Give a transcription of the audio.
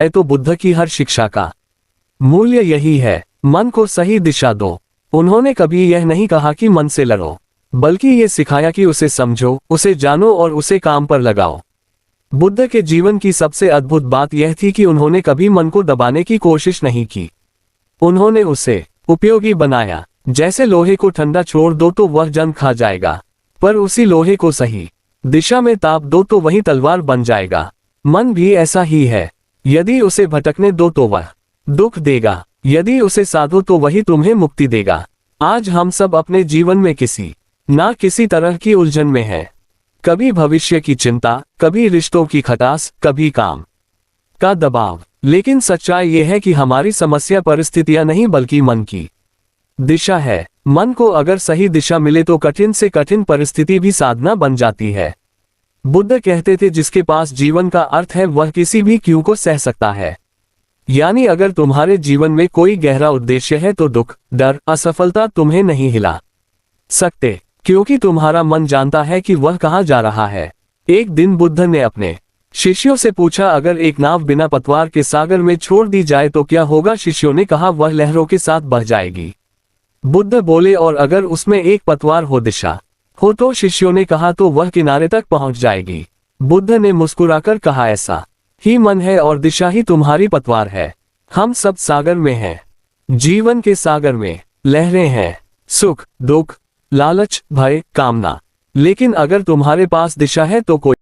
है तो बुद्ध की हर शिक्षा का मूल्य यही है, मन को सही दिशा दो। उन्होंने कभी यह नहीं कहा कि मन से लड़ो, बल्कि ये सिखाया कि उसे समझो, उसे जानो और उसे काम पर लगाओ। बुद्ध के जीवन की सबसे अद्भुत बात यह थी कि उन्होंने कभी मन को दबाने की कोशिश नहीं की। उन्होंने उसे उपयोगी बनाया। जैसे लोहे को ठंडा छोड़ दो तो वह जंग खा जाएगा, पर उसी लोहे को सही दिशा में ताप दो तो वही तलवार बन जाएगा। मन भी ऐसा ही है, यदि उसे भटकने दो तो वह दुख देगा, यदि उसे साधो तो वही तुम्हें मुक्ति देगा। आज हम सब अपने जीवन में किसी ना किसी तरह की उलझन में हैं। कभी भविष्य की चिंता, कभी रिश्तों की खटास, कभी काम का दबाव। लेकिन सच्चाई यह है कि हमारी समस्या परिस्थितियां नहीं बल्कि मन की दिशा है। मन को अगर सही दिशा मिले तो कठिन से कठिन परिस्थिति भी साधना बन जाती है। बुद्ध कहते थे जिसके पास जीवन का अर्थ है वह किसी भी क्यों को सह सकता है। यानी अगर तुम्हारे जीवन में कोई गहरा उद्देश्य है तो दुख, डर, असफलता तुम्हें नहीं हिला सकते, क्योंकि तुम्हारा मन जानता है कि वह कहां जा रहा है। एक दिन बुद्ध ने अपने शिष्यों से पूछा, अगर एक नाव बिना पतवार के सागर में छोड़ दी जाए तो क्या होगा? शिष्यों ने कहा, वह लहरों के साथ बह जाएगी। बुद्ध बोले, और अगर उसमें एक पतवार हो, दिशा हो तो? शिष्यों ने कहा, तो वह किनारे तक पहुंच जाएगी। बुद्ध ने मुस्कुराकर कहा, ऐसा ही मन है और दिशा ही तुम्हारी पतवार है। हम सब सागर में हैं, जीवन के सागर में लहरें हैं, सुख, दुख, लालच, भय, कामना। लेकिन अगर तुम्हारे पास दिशा है तो कोई